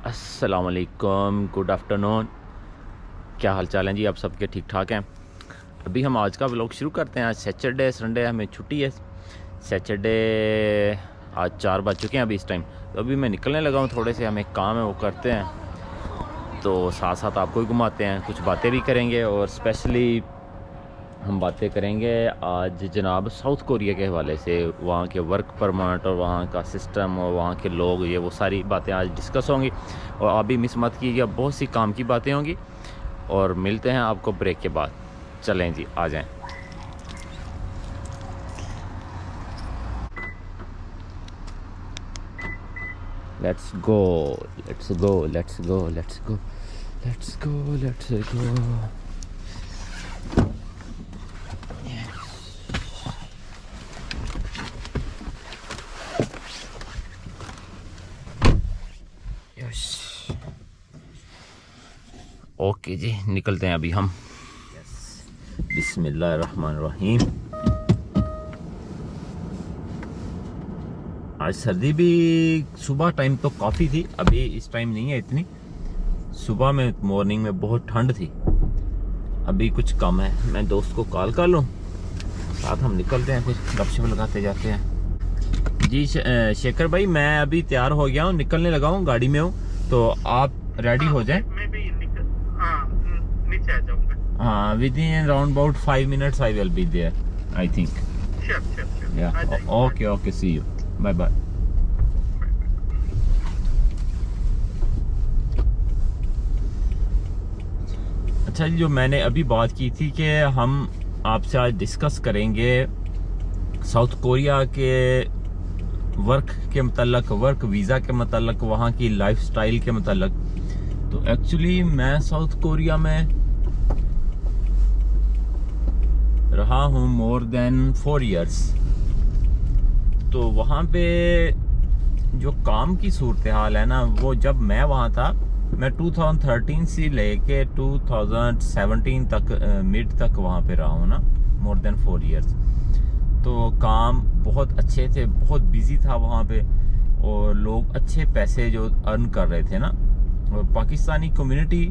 अस्सलाम वालेकुम, good afternoon. क्या हाल चाल हैं जी? आप सबके ठीक ठाक हैं? अभी हम आज का व्लॉग शुरू करते हैं। आज सैटरडे, संडे हमें छुट्टी है। सैटरडे आज 4 बज चुके हैं अभी इस टाइम। तो अभी मैं निकलने लगा हूँ, थोड़े से हमें काम है वो करते हैं, तो साथ साथ आपको भी घुमाते हैं, कुछ बातें भी करेंगे। और स्पेशली हम बातें करेंगे आज जनाब साउथ कोरिया के हवाले से, वहाँ के वर्क परमिट और वहाँ का सिस्टम और वहाँ के लोग, ये वो सारी बातें आज डिस्कस होंगी। और आप भी मिस मत कीजिए, बहुत सी काम की बातें होंगी। और मिलते हैं आपको ब्रेक के बाद। चलें जी, आ जाएं। Let's go, let's go, let's go, let's go, let's go, let's go. Okay जी, निकलते हैं अभी हम। बिस्मिल्लाहिर्रहमानिर्रहीम। आज सर्दी भी सुबह टाइम तो काफ़ी थी, अभी इस टाइम नहीं है इतनी। सुबह में मॉर्निंग में बहुत ठंड थी, अभी कुछ कम है। मैं दोस्त को कॉल कर लूँ, साथ हम निकलते हैं, फिर गपशप लगाते जाते हैं। जी शेखर भाई, मैं अभी तैयार हो गया हूँ, निकलने लगा हूँ, गाड़ी में हूँ, तो आप रेडी हो जाएं। मैं भी नीचे आ जाऊंगा। हाँ, within around about 5 minutes I will be there, I think. Sure. Okay okay, see you, bye bye. अच्छा जी, जो मैंने अभी बात की थी कि हम आपसे आज डिस्कस करेंगे साउथ कोरिया के वर्क के मतलब, वर्क वीज़ा के मतलब, वहाँ की लाइफस्टाइल के मतलब। तो एक्चुअली मैं साउथ कोरिया में रहा हूँ मोर देन 4 years। तो वहाँ पे जो काम की सूरत हाल है ना, वो जब मैं वहाँ था, मैं 2013 से लेके 2017 तक मिड तक वहाँ पे रहा हूँ ना, मोर देन 4 years। तो काम बहुत अच्छे थे, बहुत बिजी था वहाँ पे, और लोग अच्छे पैसे जो अर्न कर रहे थे ना। और पाकिस्तानी कम्युनिटी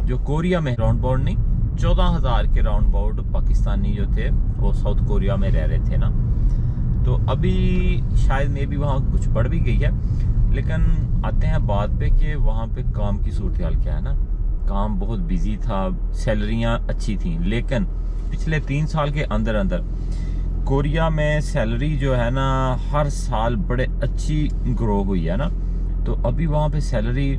जो कोरिया में राउंड अबाउट नहीं, 14,000 के राउंड अबाउट पाकिस्तानी जो थे वो साउथ कोरिया में रह रहे थे ना। तो अभी शायद मे भी वहाँ कुछ बढ़ भी गई है, लेकिन आते हैं बात पे कि वहाँ पे काम की सूरत हाल क्या है ना। काम बहुत बिजी था, सैलरियाँ अच्छी थी, लेकिन पिछले 3 साल के अंदर अंदर कोरिया में सैलरी जो है ना हर साल बड़े अच्छी ग्रो हुई है ना। तो अभी वहाँ पे सैलरी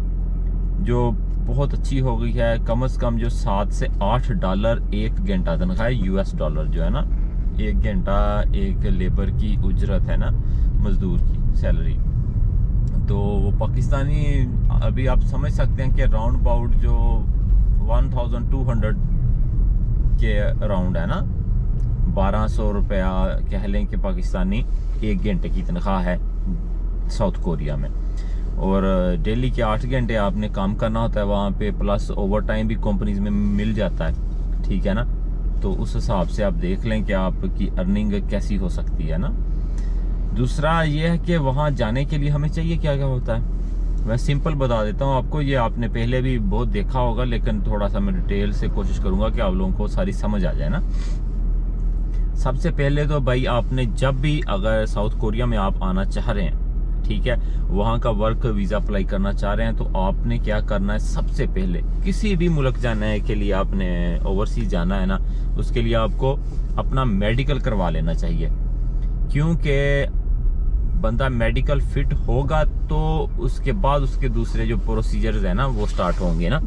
जो बहुत अच्छी हो गई है, कम से कम जो $7 से $8 1 घंटा तनख्वाह है, US डॉलर जो है ना। 1 घंटा एक लेबर की उजरत है ना, मजदूर की सैलरी। तो वो पाकिस्तानी अभी आप समझ सकते हैं कि राउंड अबाउट जो 1200 के राउंड है ना, 1200 रुपया कह लें कि पाकिस्तानी 1 घंटे की तनख्वाह है साउथ कोरिया में। और डेली के 8 घंटे आपने काम करना होता है वहाँ पे, प्लस ओवर टाइम भी कंपनीज में मिल जाता है, ठीक है ना। तो उस हिसाब से आप देख लें कि आपकी अर्निंग कैसी हो सकती है ना। दूसरा ये है कि वहाँ जाने के लिए हमें चाहिए क्या क्या होता है। मैं सिंपल बता देता हूँ आपको, ये आपने पहले भी बहुत देखा होगा, लेकिन थोड़ा सा मैं डिटेल से कोशिश करूँगा कि आप लोगों को सारी समझ आ जाए ना। सबसे पहले तो भाई, आपने जब भी अगर साउथ कोरिया में आप आना चाह रहे हैं, ठीक है, वहाँ का वर्क वीज़ा अप्लाई करना चाह रहे हैं, तो आपने क्या करना है, सबसे पहले किसी भी मुल्क जाने के लिए, आपने ओवरसीज जाना है ना, उसके लिए आपको अपना मेडिकल करवा लेना चाहिए। क्योंकि बंदा मेडिकल फिट होगा तो उसके बाद उसके दूसरे जो प्रोसीजर्स है ना वो स्टार्ट होंगे ना।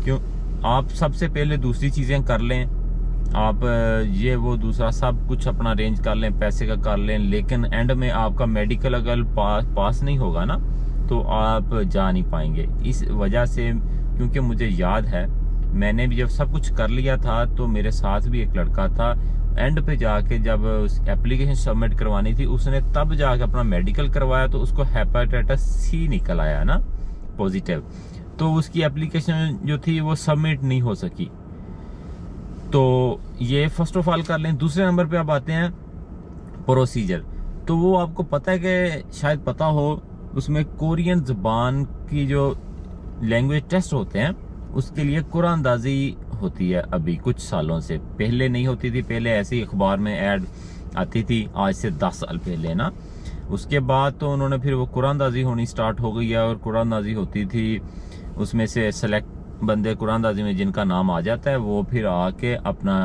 क्यों, आप सबसे पहले दूसरी चीज़ें कर लें, आप ये वो दूसरा सब कुछ अपना अरेंज कर लें, पैसे का कर लें, लेकिन एंड में आपका मेडिकल अगर पास नहीं होगा ना, तो आप जा नहीं पाएंगे। इस वजह से, क्योंकि मुझे याद है मैंने भी जब सब कुछ कर लिया था, तो मेरे साथ भी एक लड़का था, एंड पे जाके जब उस एप्लीकेशन सबमिट करवानी थी, उसने तब जाके अपना मेडिकल करवाया, तो उसको हेपेटाइटिस C निकल आया ना, पॉजिटिव। तो उसकी एप्लीकेशन जो थी वो सबमिट नहीं हो सकी। तो ये फर्स्ट ऑफ ऑल कर लें। दूसरे नंबर पे आप आते हैं प्रोसीजर। तो वो आपको पता है कि शायद पता हो, उसमें कोरियन ज़बान की जो लैंग्वेज टेस्ट होते हैं उसके लिए कुरानंदाजी होती है। अभी कुछ सालों से, पहले नहीं होती थी, पहले ऐसे ही अखबार में ऐड आती थी, आज से 10 साल पहले ना। उसके बाद तो उन्होंने फिर वो कुरानंदाजी होनी स्टार्ट हो गई है, और कुरानंदाजी होती थी, उसमें से सेलेक्ट बंदे कुरानंदाजी में जिनका नाम आ जाता है वो फिर आके अपना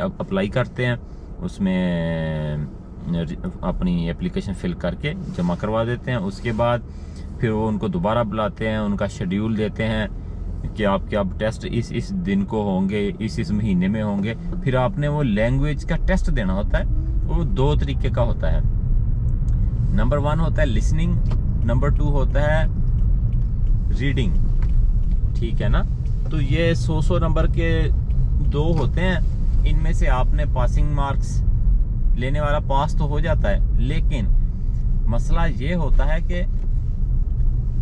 अप्लाई करते हैं, उसमें अपनी एप्लीकेशन फिल करके जमा करवा देते हैं। उसके बाद फिर वो उनको दोबारा बुलाते हैं, उनका शेड्यूल देते हैं कि आपके अब टेस्ट इस दिन को होंगे, इस महीने में होंगे। फिर आपने वो लैंग्वेज का टेस्ट देना होता है। वो 2 तरीके का होता है। नंबर 1 होता है लिसनिंग, नंबर 2 होता है रीडिंग, ठीक है ना। तो ये 100 नंबर के 2 होते हैं। इनमें से आपने पासिंग मार्क्स लेने वाला पास तो हो जाता है, लेकिन मसला ये होता है कि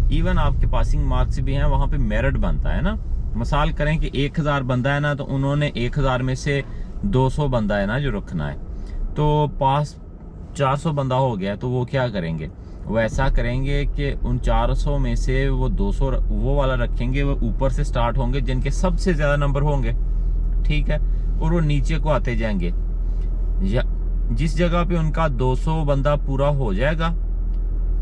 इवन आपके पासिंग मार्क्स भी हैं, वहां पे मेरिट बनता है ना। मिसाल करें कि 1000 बंदा है ना, तो उन्होंने 1000 में से 200 बंदा है ना जो रखना है, तो पास 400 बंदा हो गया। तो वो क्या करेंगे, वो ऐसा करेंगे कि उन 400 में से वो 200 वो वाला रखेंगे, वो ऊपर से स्टार्ट होंगे जिनके सबसे ज्यादा नंबर होंगे, ठीक है, और वो नीचे को आते जाएंगे। या जिस जगह पे उनका 200 बंदा पूरा हो जाएगा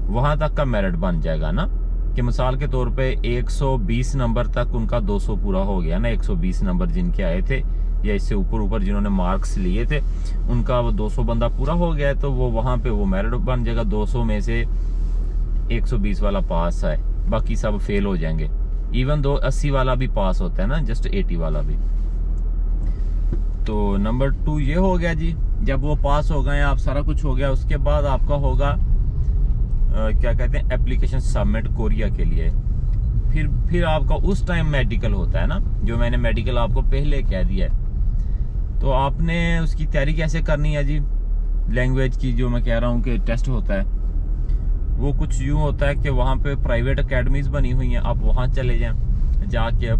वहां तक का मेरिट बन जाएगा ना। कि मिसाल के तौर पे 120 नंबर तक उनका 200 पूरा हो गया ना, 120 नंबर जिनके आए थे या इससे ऊपर जिन्होंने मार्क्स लिए थे, उनका वो 200 बंदा पूरा हो गया है, तो वो वहां पे वो मेरिट बन जाएगा। 200 में से 120 वाला पास है, बाकी सब फेल हो जाएंगे। इवन 80 वाला भी पास होता है ना, जस्ट 80 वाला भी। तो नंबर 2 ये हो गया जी। जब वो पास हो गए, आप सारा कुछ हो गया, उसके बाद आपका होगा क्या कहते हैं एप्लीकेशन सबमिट कोरिया के लिए। फिर आपका उस टाइम मेडिकल होता है ना, जो मैंने मेडिकल आपको पहले कह दिया है। तो आपने उसकी तैयारी कैसे करनी है जी। लैंग्वेज की जो मैं कह रहा हूँ कि टेस्ट होता है, वो कुछ यूं होता है कि वहाँ पे प्राइवेट अकेडमीज बनी हुई हैं, आप वहाँ चले जाएं, जाके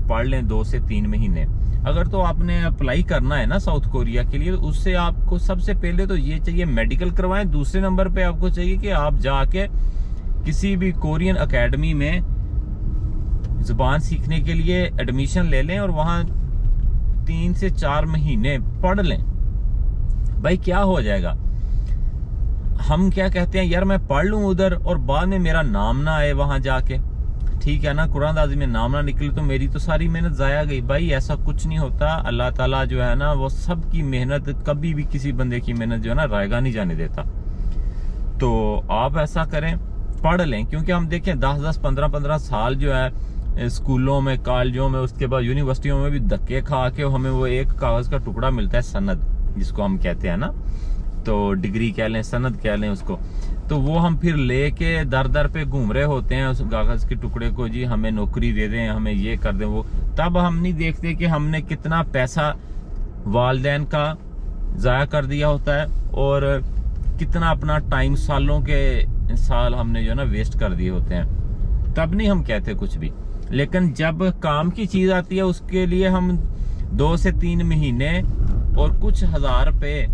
पढ़ लें 2 से 3 महीने। अगर तो आपने अप्लाई करना है ना साउथ कोरिया के लिए, तो उससे आपको सबसे पहले तो ये चाहिए मेडिकल करवाएं। दूसरे नंबर पे आपको चाहिए कि आप जाके किसी भी कोरियन एकेडमी में जुबान सीखने के लिए एडमिशन ले लें और वहां 3 से 4 महीने पढ़ लें। भाई क्या हो जाएगा, हम क्या कहते हैं यार, मैं पढ़ लूं उधर और बाद में मेरा नाम ना आए वहां जाके, ठीक है ना, कुरानदाजी में नाम ना निकले तो मेरी तो सारी मेहनत जाया गई। भाई ऐसा कुछ नहीं होता। अल्लाह ताला जो है ना, वो सबकी मेहनत, कभी भी किसी बंदे की मेहनत जो है ना रायगा नहीं जाने देता। तो आप ऐसा करें, पढ़ लें, क्योंकि हम देखें 10-10, 15-15 साल जो है स्कूलों में, कॉलेजों में, उसके बाद यूनिवर्सिटियों में भी धक्के खा के हमें वो एक कागज का टुकड़ा मिलता है, सनद जिसको हम कहते हैं ना, तो डिग्री कह लें, सनद कह लें उसको। तो वो हम फिर लेके दर दर पे घूम रहे होते हैं उस कागज के टुकड़े को, जी हमें नौकरी दे दें, हमें ये कर दें वो। तब हम नहीं देखते कि हमने कितना पैसा वालिदैन का जाया कर दिया होता है और कितना अपना टाइम, सालों के साल हमने जो ना वेस्ट कर दिए होते हैं। तब नहीं हम कहते कुछ भी। लेकिन जब काम की चीज आती है, उसके लिए हम 2 से 3 महीने और कुछ हजार रुपए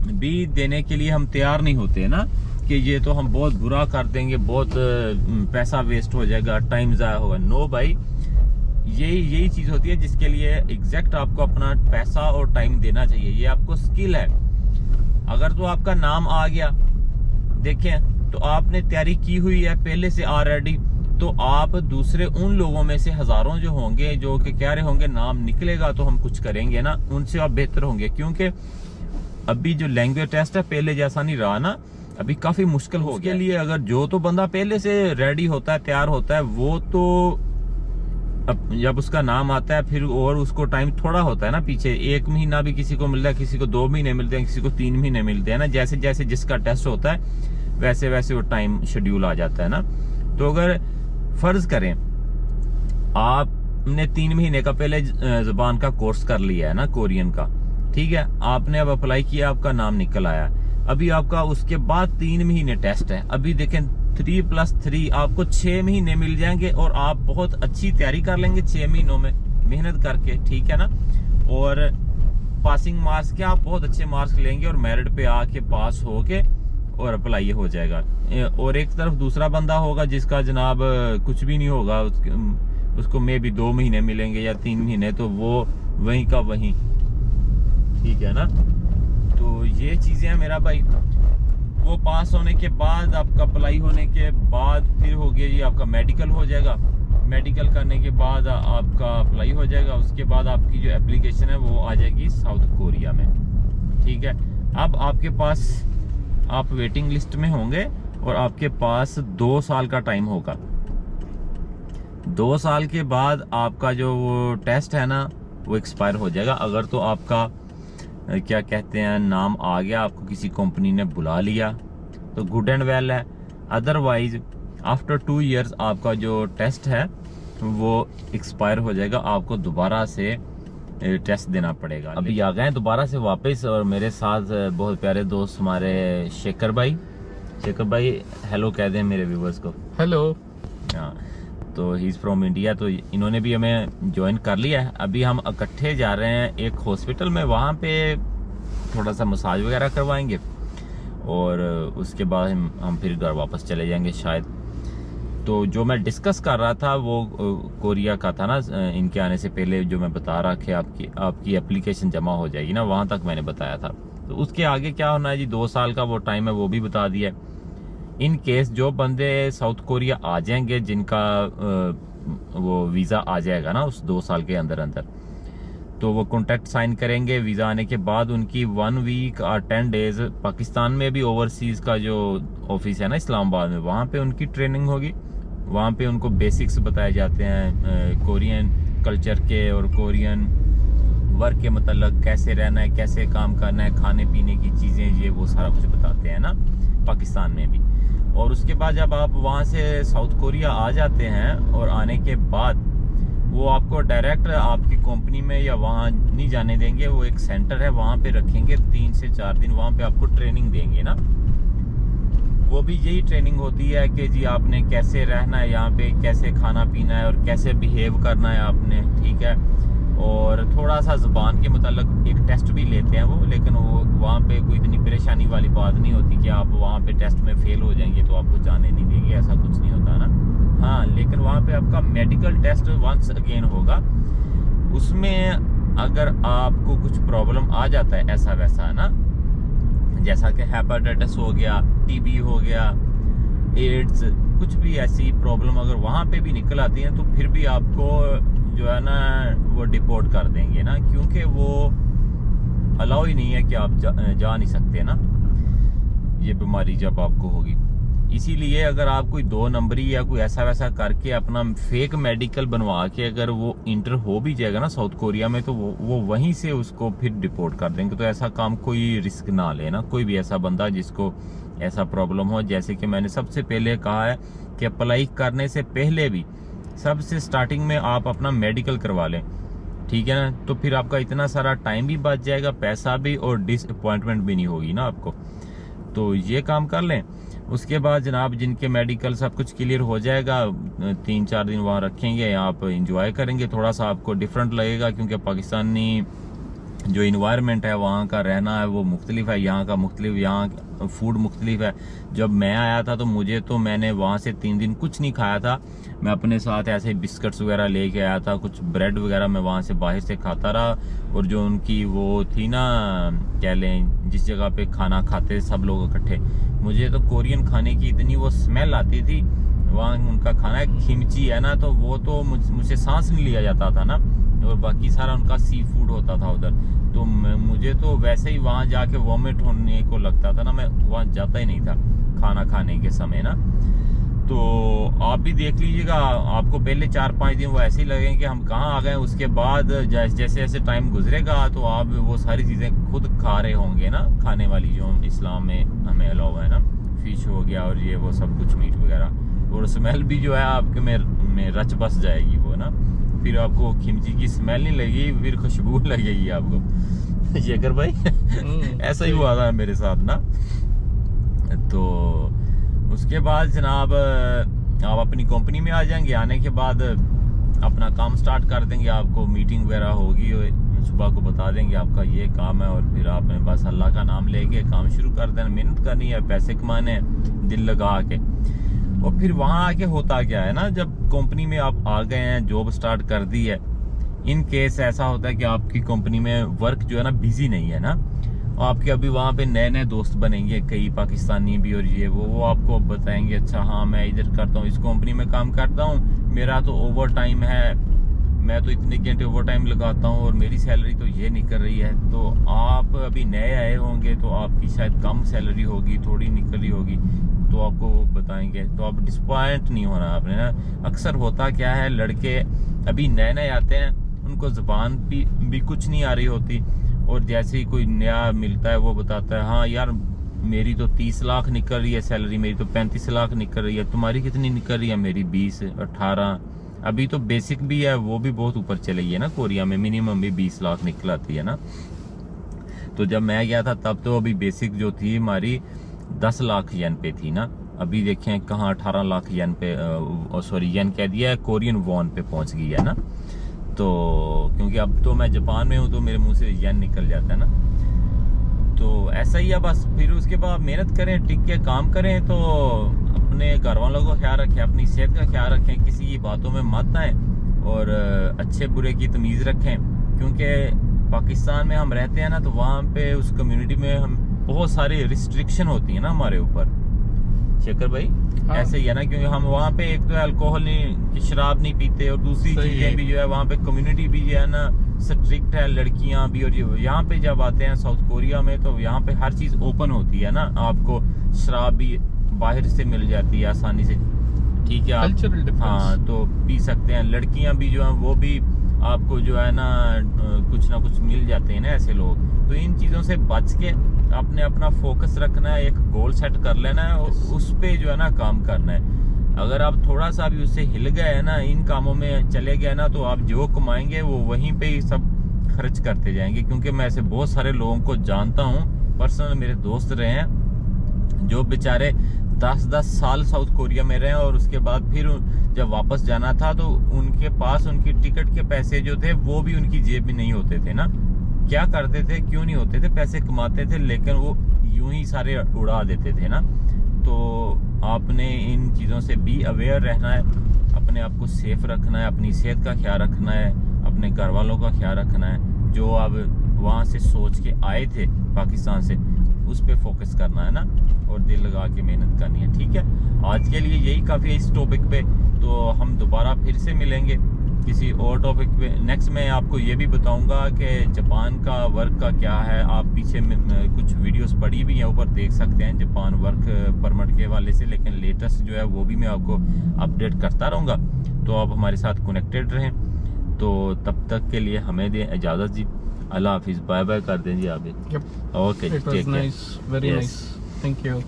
भी देने के लिए हम तैयार नहीं होते ना, कि ये तो हम बहुत बुरा कर देंगे, बहुत पैसा वेस्ट हो जाएगा, टाइम जाया होगा। नो भाई, यही चीज होती है जिसके लिए एग्जैक्ट आपको अपना पैसा और टाइम देना चाहिए। ये आपको स्किल है। अगर तो आपका नाम आ गया, देखें, तो आपने तैयारी की हुई है पहले से ऑलरेडी, तो आप दूसरे उन लोगों में से हजारों जो होंगे, जो कि कह रहे होंगे नाम निकलेगा तो हम कुछ करेंगे ना, उनसे आप बेहतर होंगे। क्योंकि अभी जो लैंग्वेज टेस्ट है पहले जैसा नहीं रहा ना, अभी काफी मुश्किल हो गया। लिए अगर जो तो बंदा पहले से रेडी होता है, तैयार होता है, वो तो अब जब उसका नाम आता है फिर और उसको टाइम थोड़ा होता है ना पीछे। 1 महीना भी किसी को मिलता है, किसी को 2 महीने मिलते हैं, किसी को 3 महीने मिलते हैं ना। जैसे जैसे जिसका टेस्ट होता है वैसे वैसे वो टाइम शेड्यूल आ जाता है ना। तो अगर फर्ज करें आपने 3 महीने का पहले जुबान का कोर्स कर लिया है ना, कोरियन का, ठीक है, आपने अब अप्लाई किया, आपका नाम निकल आया, अभी आपका उसके बाद 3 महीने टेस्ट है। अभी देखें 3+3 आपको 6 महीने मिल जाएंगे और आप बहुत अच्छी तैयारी कर लेंगे 6 महीनों में मेहनत करके, ठीक है ना। और पासिंग मार्क्स के आप बहुत अच्छे मार्क्स लेंगे और मेरिट पे आके पास होके और अप्लाई हो जाएगा। और एक तरफ दूसरा बंदा होगा जिसका जनाब कुछ भी नहीं होगा, उसको मे भी 2 महीने मिलेंगे या 3 महीने, तो वो वहीं का वहीं, ठीक है ना। तो ये चीज़ें हैं मेरा भाई। वो पास होने के बाद, आपका अप्लाई होने के बाद फिर हो गया जी आपका मेडिकल हो जाएगा। मेडिकल करने के बाद आपका अप्लाई हो जाएगा। उसके बाद आपकी जो एप्लीकेशन है वो आ जाएगी साउथ कोरिया में, ठीक है। अब आपके पास, आप वेटिंग लिस्ट में होंगे और आपके पास 2 साल का टाइम होगा। 2 साल के बाद आपका जो वो टेस्ट है ना वो एक्सपायर हो जाएगा। अगर तो आपका क्या कहते हैं नाम आ गया, आपको किसी कंपनी ने बुला लिया तो गुड एंड वेल है। अदरवाइज आफ्टर 2 इयर्स आपका जो टेस्ट है वो एक्सपायर हो जाएगा, आपको दोबारा से टेस्ट देना पड़ेगा। अभी आ गए दोबारा से वापस, और मेरे साथ बहुत प्यारे दोस्त हमारे शेखर भाई। शेखर भाई हेलो कह दें मेरे व्यूवर्स को। हेलो। हाँ, तो ही इज़ फ्रॉम इंडिया, तो इन्होंने भी हमें ज्वाइन कर लिया है। अभी हम इकट्ठे जा रहे हैं एक हॉस्पिटल में, वहाँ पे थोड़ा सा मसाज वगैरह करवाएंगे और उसके बाद हम फिर घर वापस चले जाएंगे शायद। तो जो मैं डिस्कस कर रहा था वो कोरिया का था ना, इनके आने से पहले जो मैं बता रहा कि आपकी एप्लीकेशन जमा हो जाएगी ना, वहाँ तक मैंने बताया था। तो उसके आगे क्या होना है जी, 2 साल का वो टाइम है, वो भी बता दिया। इन केस जो बंदे साउथ कोरिया आ जाएंगे, जिनका वो वीज़ा आ जाएगा ना उस 2 साल के अंदर अंदर, तो वो कॉन्ट्रैक्ट साइन करेंगे। वीज़ा आने के बाद उनकी 1 वीक और 10 डेज पाकिस्तान में भी ओवरसीज़ का जो ऑफिस है ना इस्लामाबाद में, वहाँ पे उनकी ट्रेनिंग होगी। वहाँ पे उनको बेसिक्स बताए जाते हैं कोरियन कल्चर के और कोरियन वर्क के मतलब कैसे रहना है, कैसे काम करना है, खाने पीने की चीज़ें, ये वो सारा कुछ बताते हैं ना पाकिस्तान में भी। और उसके बाद जब आप वहाँ से साउथ कोरिया आ जाते हैं, और आने के बाद वो आपको डायरेक्ट आपकी कंपनी में या वहाँ नहीं जाने देंगे। वो एक सेंटर है, वहाँ पे रखेंगे 3 से 4 दिन, वहाँ पे आपको ट्रेनिंग देंगे ना। वो भी यही ट्रेनिंग होती है कि जी आपने कैसे रहना है यहाँ पे, कैसे खाना पीना है और कैसे बिहेव करना है आपने, ठीक है। और थोड़ा सा ज़ुबान के मतलब एक टेस्ट भी लेते हैं वो, लेकिन वो वहाँ पे कोई इतनी परेशानी वाली बात नहीं होती कि आप वहाँ पे टेस्ट में फेल हो जाएंगे तो आपको जाने नहीं देंगे, ऐसा कुछ नहीं होता ना। हाँ, लेकिन वहाँ पे आपका मेडिकल टेस्ट वंस अगेन होगा। उसमें अगर आपको कुछ प्रॉब्लम आ जाता है ऐसा वैसा ना, जैसा कि हेपेटाइटिस हो गया, टीबी हो गया, एड्स, कुछ भी ऐसी प्रॉब्लम अगर वहाँ पे भी निकल आती है तो फिर भी आपको जो है ना वो डिपोर्ट कर देंगे ना, क्योंकि वो अलाउ ही नहीं है कि आप जा नहीं सकते ना ये बीमारी जब आपको होगी। इसीलिए अगर आप कोई 2 नंबरी या कोई ऐसा वैसा करके अपना फेक मेडिकल बनवा के अगर वो इंटर हो भी जाएगा ना साउथ कोरिया में, तो वो वहीं से उसको फिर डिपोर्ट कर देंगे। तो ऐसा काम कोई रिस्क ना ले ना, कोई भी ऐसा बंदा जिसको ऐसा प्रॉब्लम हो। जैसे कि मैंने सबसे पहले कहा है कि अप्लाई करने से पहले भी सबसे स्टार्टिंग में आप अपना मेडिकल करवा लें, ठीक है ना। तो फिर आपका इतना सारा टाइम भी बच जाएगा, पैसा भी, और डिसअपॉइंटमेंट भी नहीं होगी ना आपको। तो ये काम कर लें। उसके बाद जनाब जिनके मेडिकल सब कुछ क्लियर हो जाएगा, 3-4 दिन वहाँ रखेंगे, आप इंजॉय करेंगे। थोड़ा सा आपको डिफरेंट लगेगा क्योंकि पाकिस्तानी जो इन्वायरमेंट है, वहाँ का रहना है वो मुख्तलिफ है, यहाँ का मुख्तलिफ, यहाँ फूड मुख्तलिफ है। जब मैं आया था तो मैंने वहाँ से 3 दिन कुछ नहीं खाया था। मैं अपने साथ ऐसे बिस्किट्स वगैरह लेके आया था, कुछ ब्रेड वगैरह मैं वहाँ से बाहर से खाता रहा। और जो उनकी वो थी ना, कह लें जिस जगह पे खाना खाते सब लोग इकट्ठे, मुझे तो कोरियन खाने की इतनी वो स्मेल आती थी। वहाँ उनका खाना है खिमची है ना, तो वो तो मुझसे सांस नहीं लिया जाता था ना, और बाकी सारा उनका सी फूड होता था उधर। तो मुझे तो वैसे ही वहाँ जाके वॉमिट होने को लगता था ना, मैं वहाँ जाता ही नहीं था खाना खाने के समय ना। तो आप भी देख लीजिएगा, आपको पहले 4-5 दिन वो ऐसे ही लगेंगे कि हम कहाँ आ गए। उसके बाद जैसे जैसे टाइम गुजरेगा तो आप वो सारी चीज़ें खुद खा रहे होंगे ना, खाने वाली जो इस्लाम में हमें अलाउ है ना, फिश हो गया और ये वो सब कुछ मीट वगैरह। और स्मेल भी जो है आपके में रच बस जाएगी वो ना, फिर आपको खिमची की स्मेल नहीं लगेगी, फिर खुशबू लगेगी आपको। शेखर भाई ऐसा ही हुआ था मेरे साथ ना। तो उसके बाद जनाब आप अपनी कंपनी में आ जाएंगे। आने के बाद अपना काम स्टार्ट कर देंगे, आपको मीटिंग वगैरह होगी सुबह को बता देंगे आपका ये काम है, और फिर आपने बस अल्लाह का नाम लेके काम शुरू कर देना। मेहनत करनी है, पैसे कमाने हैं दिल लगा के। और फिर वहाँ आके होता क्या है ना, जब कंपनी में आप आ गए हैं, जॉब स्टार्ट कर दी है, इन केस ऐसा होता है कि आपकी कंपनी में वर्क जो है ना बिजी नहीं है ना, आपके अभी वहाँ पे नए नए दोस्त बनेंगे, कई पाकिस्तानी भी, और ये वो आपको बताएंगे अच्छा हाँ मैं इधर करता हूँ, इस कंपनी में काम करता हूँ, मेरा तो ओवर टाइम है, मैं तो इतने घंटे ओवर टाइम लगाता हूँ और मेरी सैलरी तो ये निकल रही है। तो आप अभी नए आए होंगे तो आपकी शायद कम सैलरी होगी, थोड़ी निकल रही होगी, तो आपको बताएंगे। तो आप डिसपॉइंट नहीं होना आपने ना। अक्सर होता क्या है, लड़के अभी नए नए आते हैं, उनको ज़बान भी कुछ नहीं आ रही होती, और जैसे ही कोई नया मिलता है वो बताता है हाँ यार मेरी तो 30 लाख निकल रही है सैलरी, मेरी तो 35 लाख निकल रही है, तुम्हारी कितनी निकल रही है? मेरी 20, 18। अभी तो बेसिक भी है वो भी बहुत ऊपर चली है ना, कोरिया में मिनिमम भी 20 लाख निकल आती है ना। तो जब मैं गया था तब तो अभी बेसिक जो थी हमारी 10 लाख येन पे थी ना, अभी देखें कहाँ 18 लाख येन पे, सॉरी येन कह दिया है, कोरियन वॉन पे पहुंच गई है ना। तो क्योंकि अब तो मैं जापान में हूँ तो मेरे मुंह से येन निकल जाता है ना। तो ऐसा ही है बस। फिर उसके बाद मेहनत करें, टिक के काम करें, तो अपने घर वालों का ख्याल रखें, अपनी सेहत का ख्याल रखें, किसी की बातों में मत आए, और अच्छे बुरे की तमीज़ रखें। क्योंकि पाकिस्तान में हम रहते हैं ना, तो वहाँ पे उस कम्युनिटी में हम बहुत सारी रिस्ट्रिक्शन होती है ना हमारे ऊपर, शेखर भाई। हाँ। ऐसे ही है ना, क्योंकि हम वहाँ पे एक तो अल्कोहल नहीं, शराब नहीं पीते, और दूसरी चीजें भी जो है वहाँ पे कम्युनिटी भी जो है ना स्ट्रिक्ट है, लड़कियां भी। और यहाँ पे जब आते हैं साउथ कोरिया में, तो यहाँ पे हर चीज ओपन होती है ना, आपको शराब भी बाहर से मिल जाती है आसानी से, ठीक है आप हाँ तो पी सकते हैं। लड़कियां भी जो है वो भी आपको जो है ना कुछ मिल जाते हैं ना ऐसे लोग। तो इन चीजों से बच के आपने अपना फोकस रखना है, एक गोल सेट कर लेना है, और उस पे जो है ना काम करना है। अगर आप थोड़ा सा भी उससे हिल गए है ना, इन कामों में चले गए ना, तो आप जो कमाएंगे वो वहीं पे ही सब खर्च करते जाएंगे। क्योंकि मैं ऐसे बहुत सारे लोगों को जानता हूँ, पर्सनल मेरे दोस्त रहे हैं, जो बेचारे 10-10 साल साउथ कोरिया में रहे, और उसके बाद फिर जब वापस जाना था तो उनके पास उनकी टिकट के पैसे जो थे वो भी उनकी जेब में नहीं होते थे ना। क्या करते थे, क्यों नहीं होते थे, पैसे कमाते थे लेकिन वो यूं ही सारे उड़ा देते थे ना। तो आपने इन चीज़ों से भी अवेयर रहना है, अपने आप को सेफ रखना है, अपनी सेहत का ख्याल रखना है, अपने घर वालों का ख्याल रखना है। जो आप वहाँ से सोच के आए थे पाकिस्तान से, उस पे फोकस करना है ना, और दिल लगा के मेहनत करनी है। ठीक है, आज के लिए यही काफ़ी है इस टॉपिक पे। तो हम दोबारा फिर से मिलेंगे किसी और टॉपिक पे। नेक्स्ट मैं आपको ये भी बताऊंगा कि जापान का वर्क का क्या है। आप पीछे में कुछ वीडियोस पड़ी भी हैं, ऊपर देख सकते हैं जापान वर्क परमिट के हवाले से, लेकिन लेटेस्ट जो है वो भी मैं आपको अपडेट करता रहूँगा। तो आप हमारे साथ कनेक्टेड रहें। तो तब तक के लिए हमें दें इजाज़त जी, अल्लाह हाफिज़, बाय बाय कर दें जी आप। Okay, take care, very nice, thank you.